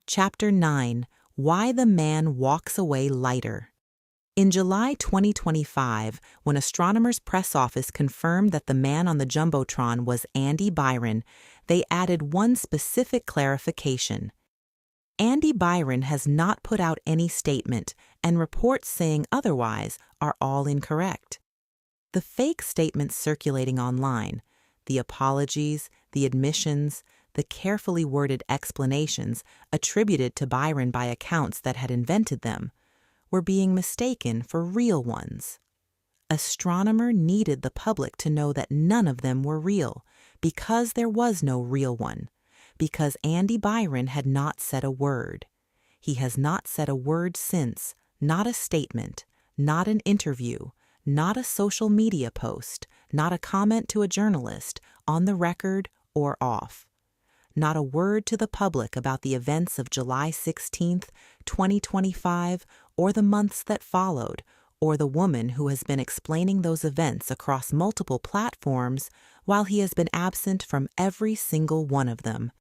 Chapter 9: Why the Man Walks Away Lighter. In July 2025, when Astronomers Press Office confirmed that the man on the Jumbotron was Andy Byron, they added one specific clarification. Andy Byron has not put out any statement, and reports saying otherwise are all incorrect. The fake statements circulating online, the apologies, the admissions, the carefully worded explanations attributed to Byron by accounts that had invented them, were being mistaken for real ones. Astronomer needed the public to know that none of them were real, because there was no real one, because Andy Byron had not said a word. He has not said a word since, not a statement, not an interview, not a social media post, not a comment to a journalist, on the record or off. Not a word to the public about the events of July 16, 2025, or the months that followed, or the woman who has been explaining those events across multiple platforms while he has been absent from every single one of them.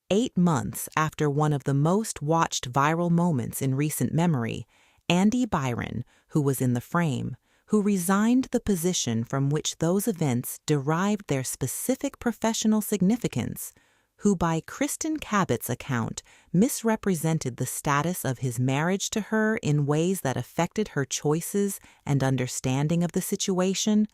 8 months after one of the most watched viral moments in recent memory, Andy Byron, who was in the frame, who resigned the position from which those events derived their specific professional significance, who by Kristen Cabot's account misrepresented the status of his marriage to her in ways that affected her choices and understanding of the situation,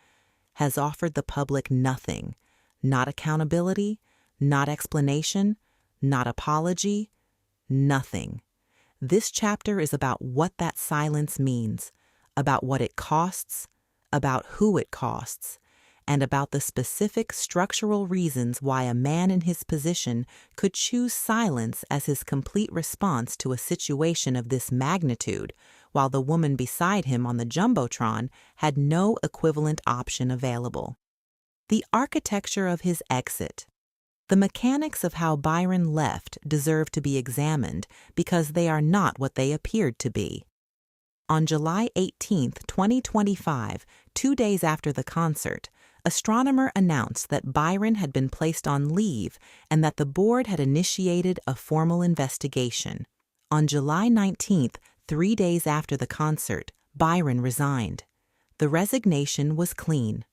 has offered the public nothing, not accountability, not explanation, not apology, nothing. This chapter is about what that silence means, about what it costs, about who it costs, and about the specific structural reasons why a man in his position could choose silence as his complete response to a situation of this magnitude, while the woman beside him on the Jumbotron had no equivalent option available. The architecture of his exit. The mechanics of how Byron left deserve to be examined because they are not what they appeared to be. On July 18, 2025, 2 days after the concert, Astronomer announced that Byron had been placed on leave and that the board had initiated a formal investigation. On July 19, 3 days after the concert, Byron resigned. The resignation was clean.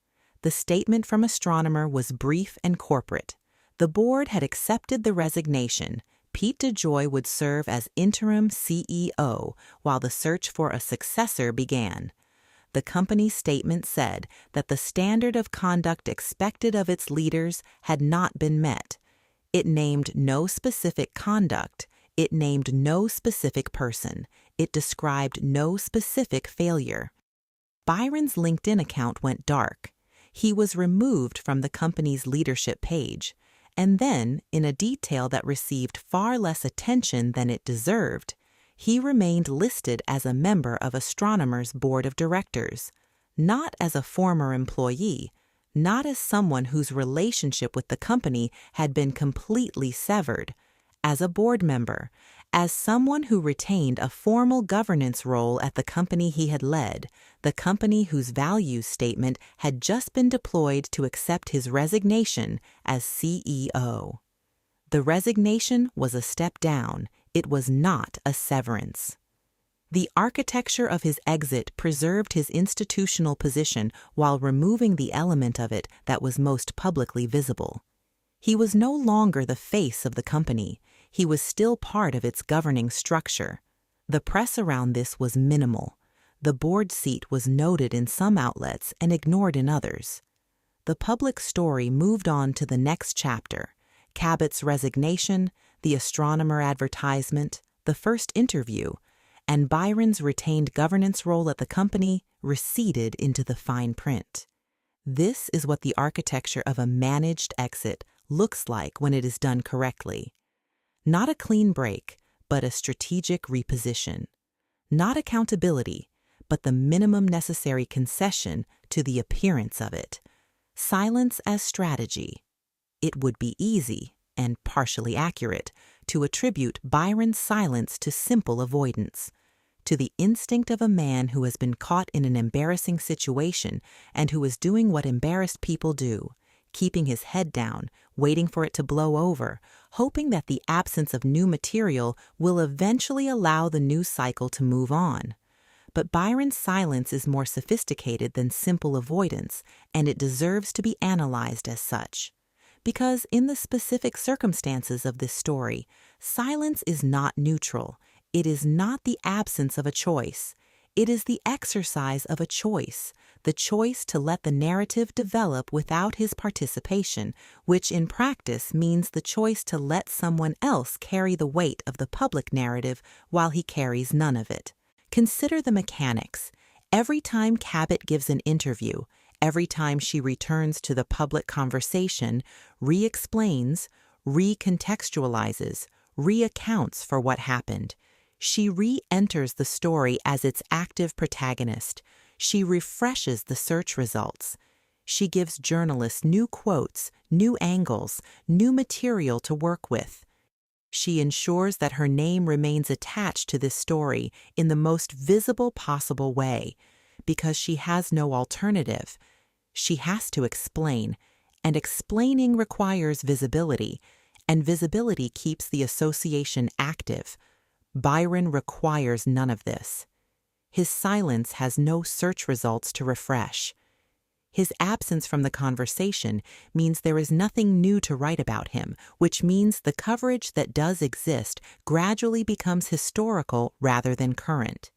The statement from Astronomer was brief and corporate. The board had accepted the resignation. Pete DeJoy would serve as interim CEO while the search for a successor began. The company's statement said that the standard of conduct expected of its leaders had not been met. It named no specific conduct. It named no specific person. It described no specific failure. Byron's LinkedIn account went dark. He was removed from the company's leadership page. And then, in a detail that received far less attention than it deserved, he remained listed as a member of Astronomer's board of directors, not as a former employee, not as someone whose relationship with the company had been completely severed, as a board member, as someone who retained a formal governance role at the company he had led, the company whose values statement had just been deployed to accept his resignation as CEO. The resignation was a step down. It was not a severance. The architecture of his exit preserved his institutional position while removing the element of it that was most publicly visible. He was no longer the face of the company. He was still part of its governing structure. The press around this was minimal. The board seat was noted in some outlets and ignored in others. The public story moved on to the next chapter: Cabot's resignation, the Astronomer advertisement, the first interview, and Byron's retained governance role at the company receded into the fine print. This is what the architecture of a managed exit looks like when it is done correctly. Not a clean break, but a strategic reposition. Not accountability, but the minimum necessary concession to the appearance of it. Silence as strategy. It would be easy, and partially accurate, to attribute Byron's silence to simple avoidance, to the instinct of a man who has been caught in an embarrassing situation and who is doing what embarrassed people do, keeping his head down, waiting for it to blow over, hoping that the absence of new material will eventually allow the news cycle to move on. But Byron's silence is more sophisticated than simple avoidance, and it deserves to be analyzed as such. Because in the specific circumstances of this story, silence is not neutral. It is not the absence of a choice. It is the exercise of a choice, the choice to let the narrative develop without his participation, which in practice means the choice to let someone else carry the weight of the public narrative while he carries none of it. Consider the mechanics. Every time Cabot gives an interview, every time she returns to the public conversation, re-explains, recontextualizes, reaccounts for what happened. She re-enters the story as its active protagonist. She refreshes the search results. She gives journalists new quotes, new angles, new material to work with. She ensures that her name remains attached to this story in the most visible possible way, because she has no alternative. She has to explain, and explaining requires visibility, and visibility keeps the association active. Byron requires none of this. His silence has no search results to refresh. His absence from the conversation means there is nothing new to write about him, which means the coverage that does exist gradually becomes historical rather than current.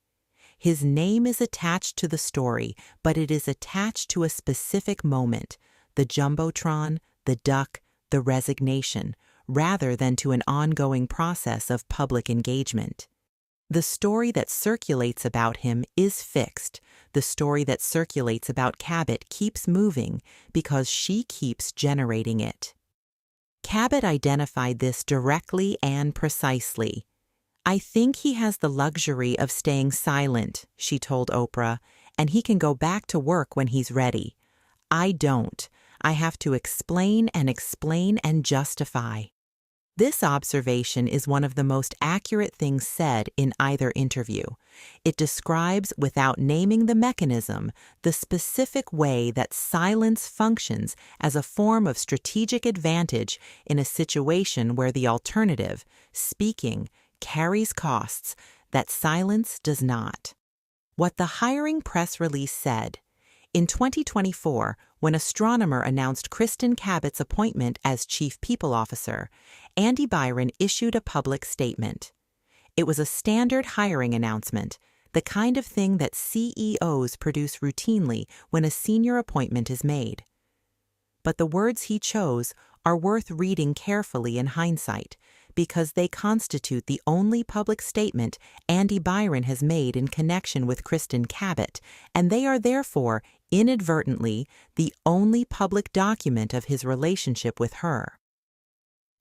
His name is attached to the story, but it is attached to a specific moment, the Jumbotron, the duck, the resignation, rather than to an ongoing process of public engagement. The story that circulates about him is fixed. The story that circulates about Cabot keeps moving because she keeps generating it. Cabot identified this directly and precisely. "I think he has the luxury of staying silent," she told Oprah, "and he can go back to work when he's ready. I don't. I have to explain and justify." This observation is one of the most accurate things said in either interview. It describes, without naming the mechanism, the specific way that silence functions as a form of strategic advantage in a situation where the alternative, speaking, carries costs that silence does not. What the hiring press release said: in 2024, when astronomer announced Kristen Cabot's appointment as Chief People Officer, Andy Byron issued a public statement. It was a standard hiring announcement, the kind of thing that CEOs produce routinely when a senior appointment is made. But the words he chose are worth reading carefully in hindsight, because they constitute the only public statement Andy Byron has made in connection with Kristen Cabot, and they are therefore, inadvertently, the only public document of his relationship with her.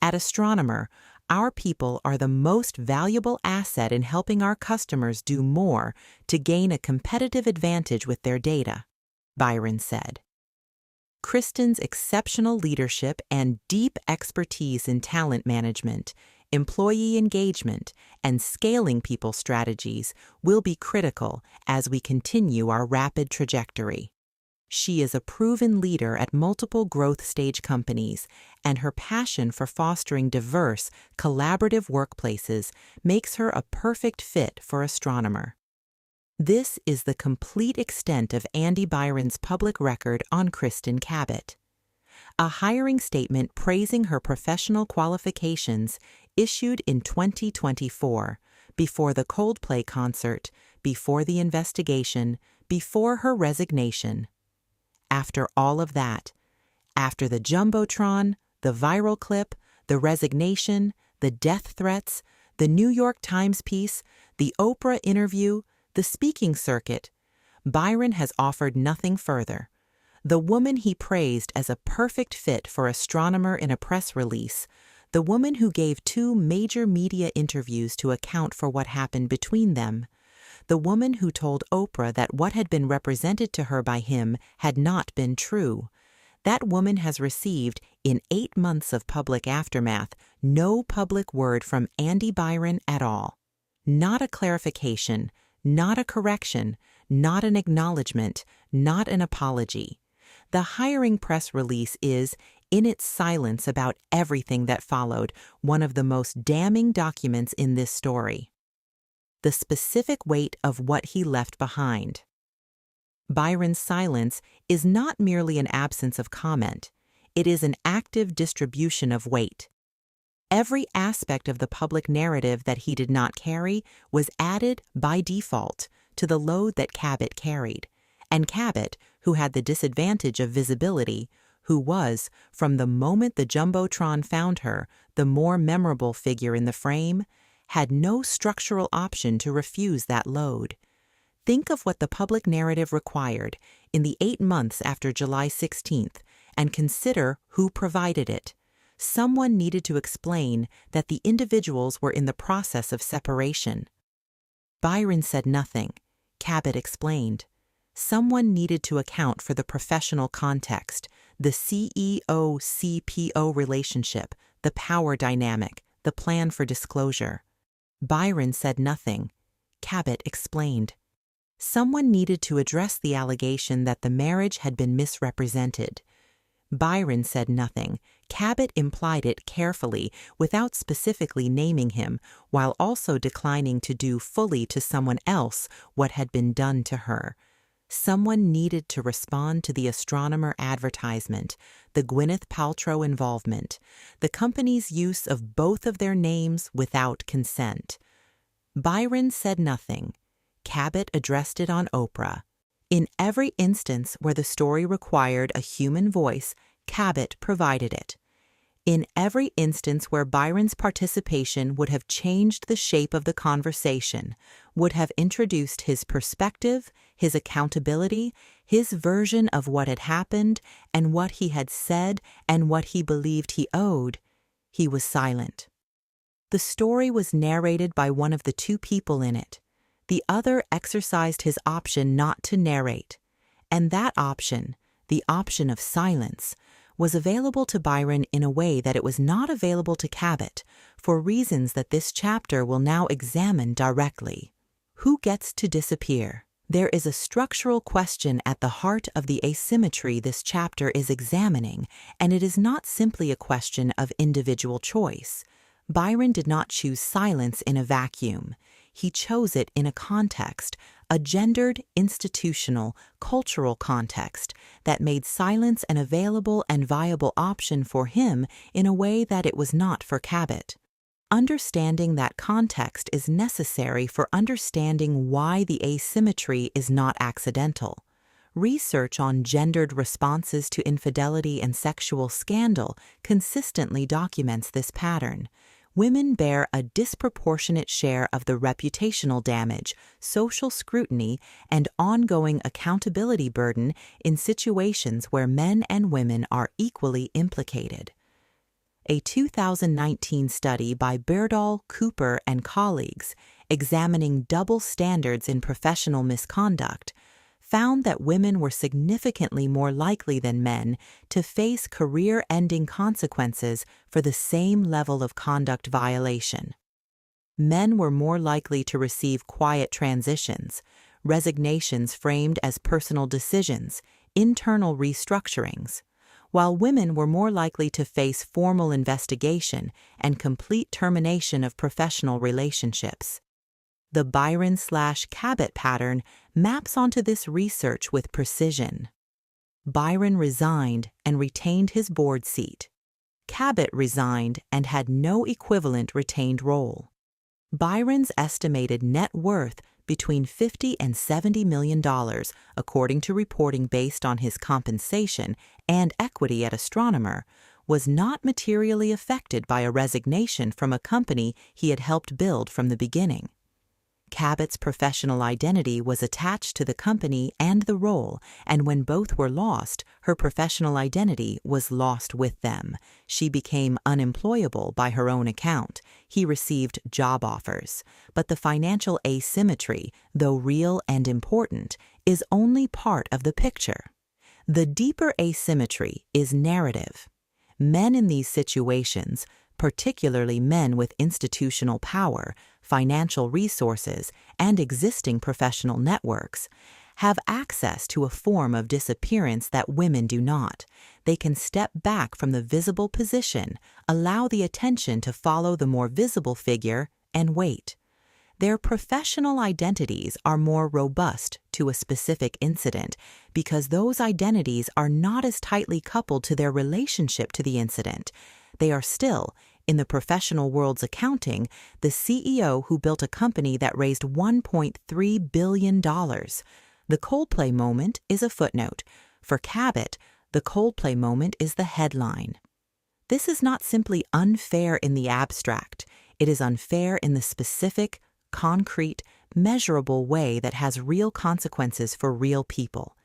At Astronomer, our people are the most valuable asset in helping our customers do more to gain a competitive advantage with their data, Byron said. Kristen's exceptional leadership and deep expertise in talent management, employee engagement, and scaling people strategies will be critical as we continue our rapid trajectory. She is a proven leader at multiple growth stage companies, and her passion for fostering diverse, collaborative workplaces makes her a perfect fit for Astronomer. This is the complete extent of Andy Byron's public record on Kristen Cabot. A hiring statement praising her professional qualifications issued in 2024, before the Coldplay concert, before the investigation, before her resignation. After all of that, after the Jumbotron, the viral clip, the resignation, the death threats, the New York Times piece, the Oprah interview, the speaking circuit, Byron has offered nothing further. The woman he praised as a perfect fit for Astronomer in a press release, the woman who gave 2 major media interviews to account for what happened between them, the woman who told Oprah that what had been represented to her by him had not been true. That woman has received, in 8 months of public aftermath, no public word from Andy Byron at all. Not a clarification, not a correction, not an acknowledgement, not an apology. The hiring press release is, in its silence about everything that followed, one of the most damning documents in this story. The specific weight of what he left behind. Byron's silence is not merely an absence of comment, it is an active distribution of weight. Every aspect of the public narrative that he did not carry was added, by default, to the load that Cabot carried, and Cabot, who had the disadvantage of visibility, who was, from the moment the Jumbotron found her, the more memorable figure in the frame, had no structural option to refuse that load. Think of what the public narrative required in the 8 months after July 16th, and consider who provided it. Someone needed to explain that the individuals were in the process of separation. Byron said nothing. Cabot explained. Someone needed to account for the professional context, the CEO-CPO relationship, the power dynamic, the plan for disclosure. Byron said nothing. Cabot explained. Someone needed to address the allegation that the marriage had been misrepresented. Byron said nothing. Cabot implied it carefully, without specifically naming him, while also declining to do fully to someone else what had been done to her. Someone needed to respond to the astronomer advertisement, the Gwyneth Paltrow involvement, the company's use of both of their names without consent. Byron said nothing. Cabot addressed it on Oprah. In every instance where the story required a human voice, Cabot provided it. In every instance where Byron's participation would have changed the shape of the conversation, would have introduced his perspective, his accountability, his version of what had happened, and what he had said and what he believed he owed, he was silent. The story was narrated by one of the two people in it. The other exercised his option not to narrate, and that option, the option of silence, was available to Byron in a way that it was not available to Cabot, for reasons that this chapter will now examine directly. Who gets to disappear? There is a structural question at the heart of the asymmetry this chapter is examining, and it is not simply a question of individual choice. Byron did not choose silence in a vacuum. He chose it in a context, a gendered, institutional, cultural context that made silence an available and viable option for him in a way that it was not for Cabot. Understanding that context is necessary for understanding why the asymmetry is not accidental. Research on gendered responses to infidelity and sexual scandal consistently documents this pattern. Women bear a disproportionate share of the reputational damage, social scrutiny, and ongoing accountability burden in situations where men and women are equally implicated. A 2019 study by Beardall, Cooper, and colleagues, examining double standards in professional misconduct, found that women were significantly more likely than men to face career-ending consequences for the same level of conduct violation. Men were more likely to receive quiet transitions, resignations framed as personal decisions, internal restructurings, while women were more likely to face formal investigation and complete termination of professional relationships. The Byron/Cabot pattern maps onto this research with precision. Byron resigned and retained his board seat. Cabot resigned and had no equivalent retained role. Byron's estimated net worth between $50 and $70 million, according to reporting based on his compensation and equity at Astronomer, was not materially affected by a resignation from a company he had helped build from the beginning. Cabot's professional identity was attached to the company and the role, and when both were lost, her professional identity was lost with them. She became unemployable by her own account. He received job offers. But the financial asymmetry, though real and important, is only part of the picture. The deeper asymmetry is narrative. Men in these situations, particularly men with institutional power, financial resources, and existing professional networks, have access to a form of disappearance that women do not. They can step back from the visible position, allow the attention to follow the more visible figure, and wait. Their professional identities are more robust to a specific incident because those identities are not as tightly coupled to their relationship to the incident. They are still, in the professional world's accounting, the CEO who built a company that raised $1.3 billion. The Coldplay moment is a footnote. For Cabot, the Coldplay moment is the headline. This is not simply unfair in the abstract. It is unfair in the specific, concrete, measurable way that has real consequences for real people.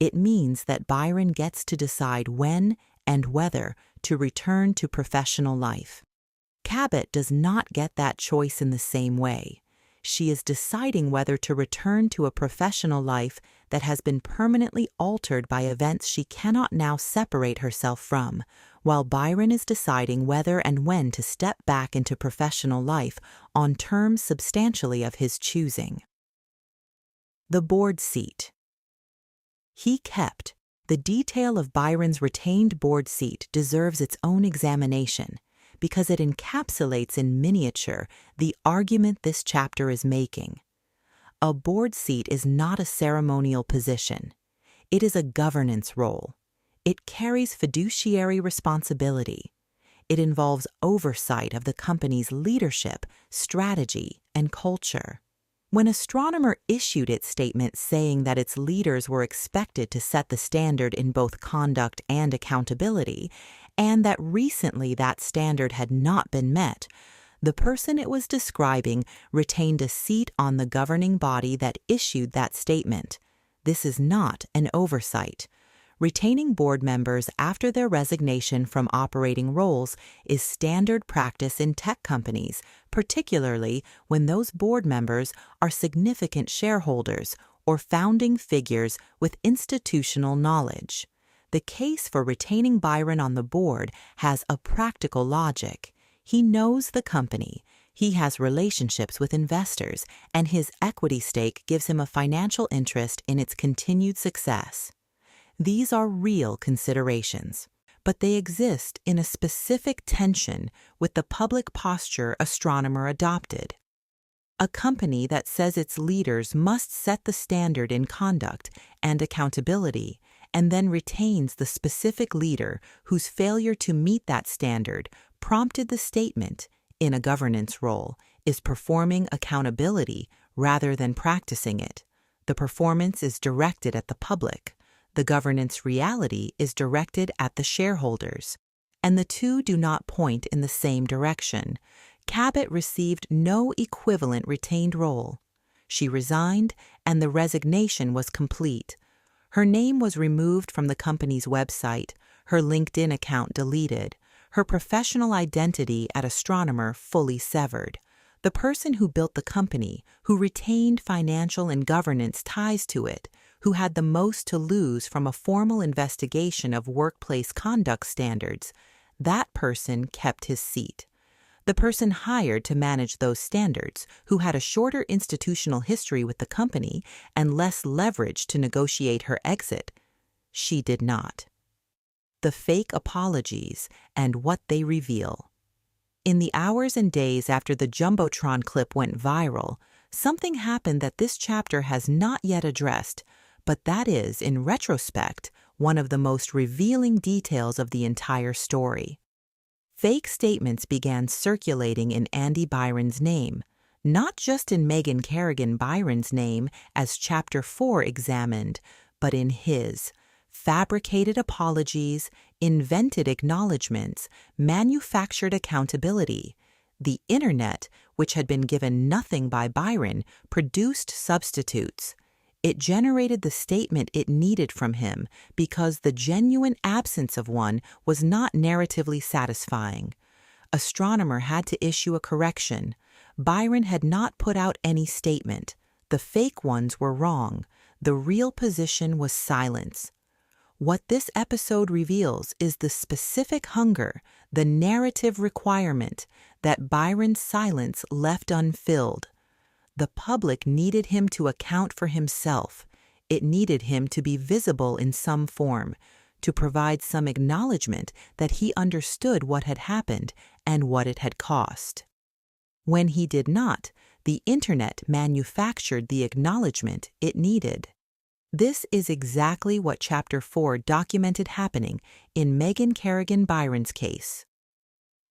It means that Byron gets to decide when and whether to return to professional life. Cabot does not get that choice in the same way. She is deciding whether to return to a professional life that has been permanently altered by events she cannot now separate herself from, while Byron is deciding whether and when to step back into professional life on terms substantially of his choosing. The board seat. He kept. The detail of Byron's retained board seat deserves its own examination, because it encapsulates in miniature the argument this chapter is making. A board seat is not a ceremonial position. It is a governance role. It carries fiduciary responsibility. It involves oversight of the company's leadership, strategy, and culture. When Astronomer issued its statement saying that its leaders were expected to set the standard in both conduct and accountability, and that recently that standard had not been met, the person it was describing retained a seat on the governing body that issued that statement. This is not an oversight. Retaining board members after their resignation from operating roles is standard practice in tech companies, particularly when those board members are significant shareholders or founding figures with institutional knowledge. The case for retaining Byron on the board has a practical logic. He knows the company, he has relationships with investors, and his equity stake gives him a financial interest in its continued success. These are real considerations, but they exist in a specific tension with the public posture Astronomer adopted. A company that says its leaders must set the standard in conduct and accountability, and then retains the specific leader whose failure to meet that standard prompted the statement, in a governance role, is performing accountability rather than practicing it. The performance is directed at the public. The governance reality is directed at the shareholders, and the two do not point in the same direction. Cabot received no equivalent retained role. She resigned, and the resignation was complete. Her name was removed from the company's website, her LinkedIn account deleted, her professional identity at Astronomer fully severed. The person who built the company, who retained financial and governance ties to it, who had the most to lose from a formal investigation of workplace conduct standards, that person kept his seat. The person hired to manage those standards, who had a shorter institutional history with the company and less leverage to negotiate her exit, she did not. The fake apologies and what they reveal. In the hours and days after the Jumbotron clip went viral, something happened that this chapter has not yet addressed, but that is, in retrospect, one of the most revealing details of the entire story. Fake statements began circulating in Andy Byron's name, not just in Megan Kerrigan Byron's name, as Chapter 4 examined, but in his. Fabricated apologies, invented acknowledgments, manufactured accountability. The Internet, which had been given nothing by Byron, produced substitutes. It generated the statement it needed from him because the genuine absence of one was not narratively satisfying. Astronomer had to issue a correction. Byron had not put out any statement. The fake ones were wrong. The real position was silence. What this episode reveals is the specific hunger, the narrative requirement, that Byron's silence left unfilled. The public needed him to account for himself. It needed him to be visible in some form, to provide some acknowledgement that he understood what had happened and what it had cost. When he did not, the Internet manufactured the acknowledgement it needed. This is exactly what Chapter 4 documented happening in Megan Kerrigan Byron's case.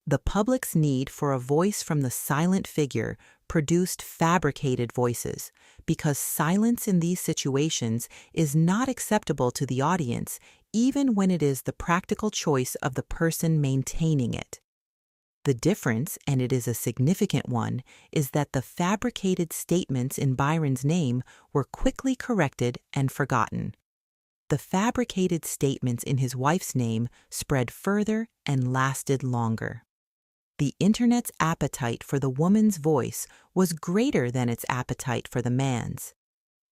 The public's need for a voice from the silent figure produced fabricated voices, because silence in these situations is not acceptable to the audience, even when it is the practical choice of the person maintaining it. The difference, and it is a significant one, is that the fabricated statements in Byron's name were quickly corrected and forgotten. The fabricated statements in his wife's name spread further and lasted longer. The Internet's appetite for the woman's voice was greater than its appetite for the man's.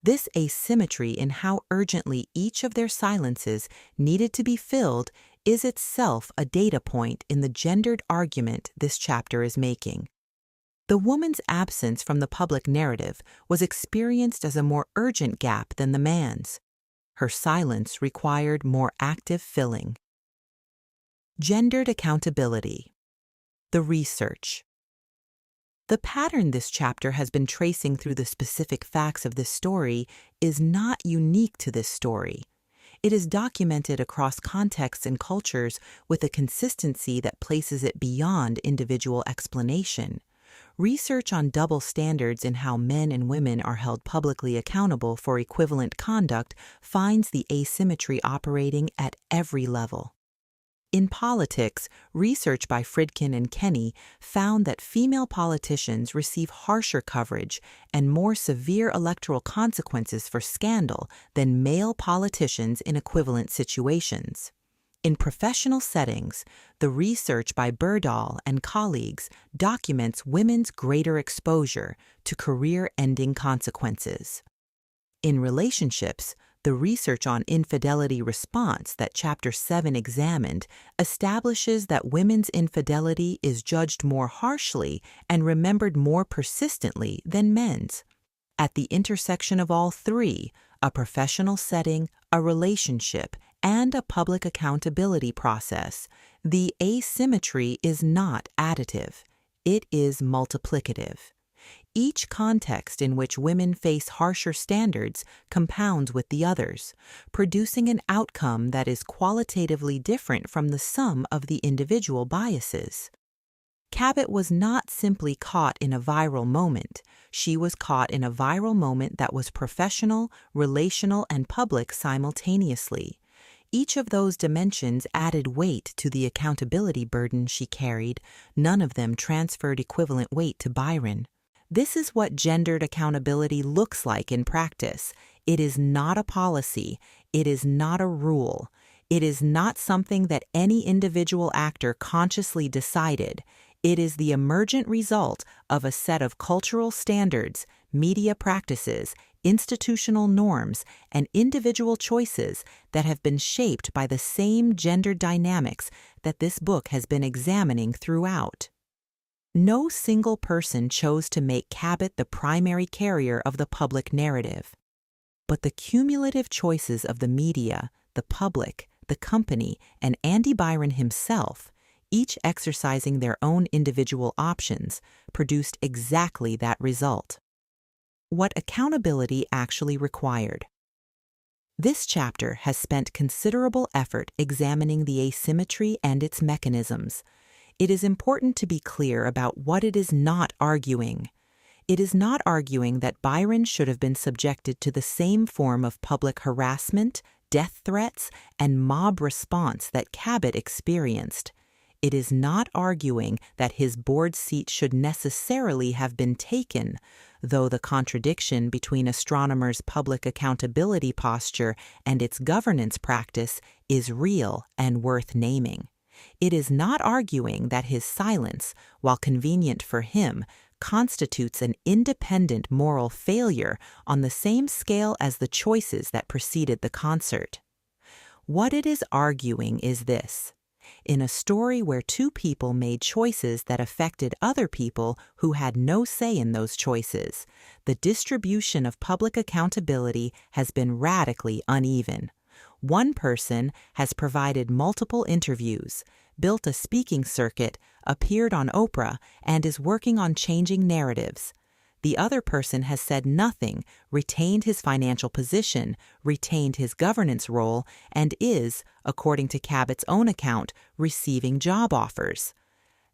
This asymmetry in how urgently each of their silences needed to be filled is itself a data point in the gendered argument this chapter is making. The woman's absence from the public narrative was experienced as a more urgent gap than the man's. Her silence required more active filling. Gendered accountability. The research. The pattern this chapter has been tracing through the specific facts of this story is not unique to this story. It is documented across contexts and cultures with a consistency that places it beyond individual explanation. Research on double standards in how men and women are held publicly accountable for equivalent conduct finds the asymmetry operating at every level. In politics, research by Fridkin and Kenny found that female politicians receive harsher coverage and more severe electoral consequences for scandal than male politicians in equivalent situations. In professional settings, the research by Berdahl and colleagues documents women's greater exposure to career-ending consequences. In relationships, the research on infidelity response that Chapter 7 examined establishes that women's infidelity is judged more harshly and remembered more persistently than men's. At the intersection of all three, a professional setting, a relationship, and a public accountability process, the asymmetry is not additive. It is multiplicative. Each context in which women face harsher standards compounds with the others, producing an outcome that is qualitatively different from the sum of the individual biases. Cabot was not simply caught in a viral moment. She was caught in a viral moment that was professional, relational, and public simultaneously. Each of those dimensions added weight to the accountability burden she carried. None of them transferred equivalent weight to Byron. This is what gendered accountability looks like in practice. It is not a policy. It is not a rule. It is not something that any individual actor consciously decided. It is the emergent result of a set of cultural standards, media practices, institutional norms, and individual choices that have been shaped by the same gender dynamics that this book has been examining throughout. No single person chose to make Cabot the primary carrier of the public narrative. But the cumulative choices of the media, the public, the company, and Andy Byron himself, each exercising their own individual options, produced exactly that result. What accountability actually required. This chapter has spent considerable effort examining the asymmetry and its mechanisms. It is important to be clear about what it is not arguing. It is not arguing that Byron should have been subjected to the same form of public harassment, death threats, and mob response that Cabot experienced. It is not arguing that his board seat should necessarily have been taken, though the contradiction between astronomers' public accountability posture and its governance practice is real and worth naming. It is not arguing that his silence, while convenient for him, constitutes an independent moral failure on the same scale as the choices that preceded the concert. What it is arguing is this: In a story where two people made choices that affected other people who had no say in those choices, the distribution of public accountability has been radically uneven. One person has provided multiple interviews, built a speaking circuit, appeared on Oprah, and is working on changing narratives. The other person has said nothing, retained his financial position, retained his governance role, and is, according to Cabot's own account, receiving job offers.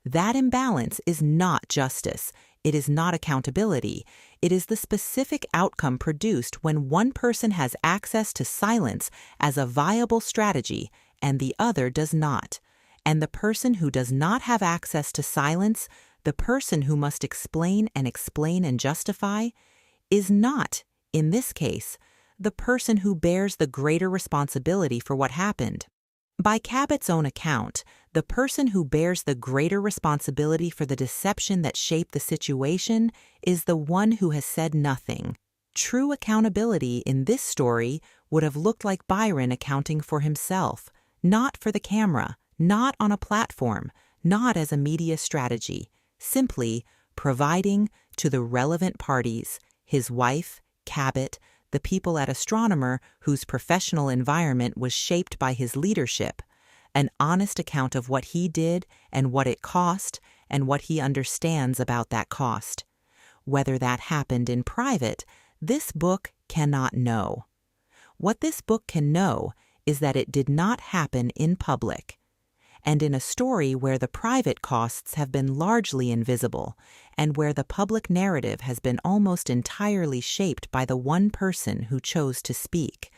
That imbalance is not justice. It is not accountability. It is the specific outcome produced when one person has access to silence as a viable strategy and the other does not. And the person who does not have access to silence, the person who must explain and justify, is not, in this case, the person who bears the greater responsibility for what happened. By Cabot's own account, the person who bears the greater responsibility for the deception that shaped the situation is the one who has said nothing. True accountability in this story would have looked like Byron accounting for himself, not for the camera, not on a platform, not as a media strategy, simply providing to the relevant parties, his wife, Cabot, the people at Astronomer whose professional environment was shaped by his leadership, an honest account of what he did and what it cost and what he understands about that cost. Whether that happened in private, this book cannot know. What this book can know is that it did not happen in public. And in a story where the private costs have been largely invisible, and where the public narrative has been almost entirely shaped by the one person who chose to speak,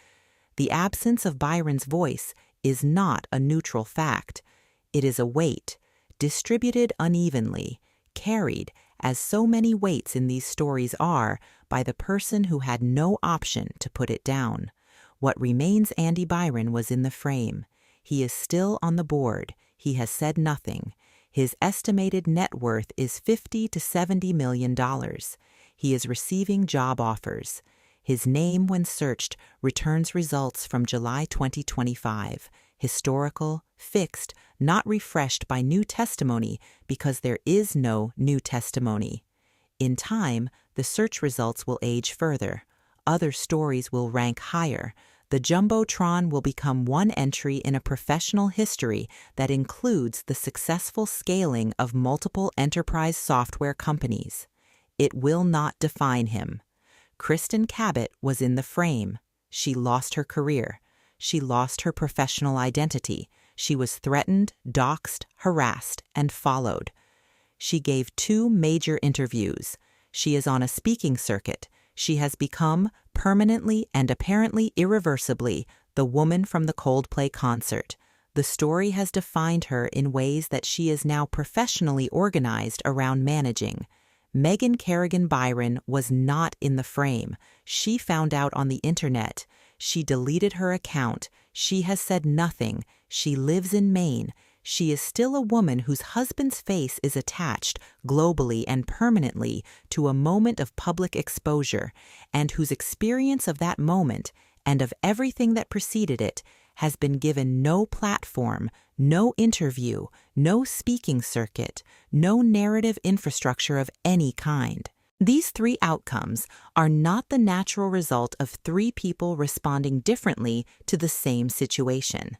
the absence of Byron's voice is not a neutral fact. It is a weight, distributed unevenly, carried, as so many weights in these stories are, by the person who had no option to put it down. What remains Andy Byron was in the frame. He is still on the board. He has said nothing. His estimated net worth is $50 to $70 million. He is receiving job offers. His name, when searched, returns results from July 2025. Historical, fixed, not refreshed by new testimony because there is no new testimony. In time, the search results will age further. Other stories will rank higher. The Jumbotron will become one entry in a professional history that includes the successful scaling of multiple enterprise software companies. It will not define him. Kristen Cabot was in the frame. She lost her career. She lost her professional identity. She was threatened, doxxed, harassed, and followed. She gave 2 major interviews. She is on a speaking circuit. She has become, permanently and apparently irreversibly, the woman from the Coldplay concert. The story has defined her in ways that she is now professionally organized around managing. Megan Kerrigan Byron was not in the frame. She found out on the internet. She deleted her account. She has said nothing. She lives in Maine. She is still a woman whose husband's face is attached, globally and permanently, to a moment of public exposure, and whose experience of that moment, and of everything that preceded it, has been given no platform, no interview, no speaking circuit, no narrative infrastructure of any kind. These 3 outcomes are not the natural result of 3 people responding differently to the same situation.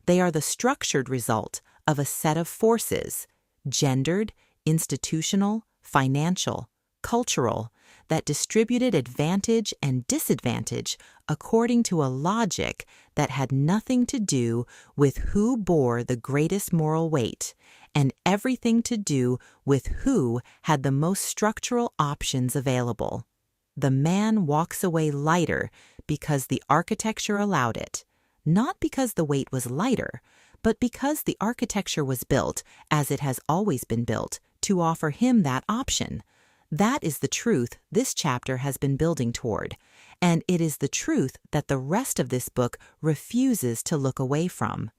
They are the structured result of a set of forces, gendered, institutional, financial, cultural, that distributed advantage and disadvantage according to a logic that had nothing to do with who bore the greatest moral weight, and everything to do with who had the most structural options available. The man walks away lighter because the architecture allowed it. Not because the weight was lighter, but because the architecture was built, as it has always been built, to offer him that option. That is the truth this chapter has been building toward, and it is the truth that the rest of this book refuses to look away from.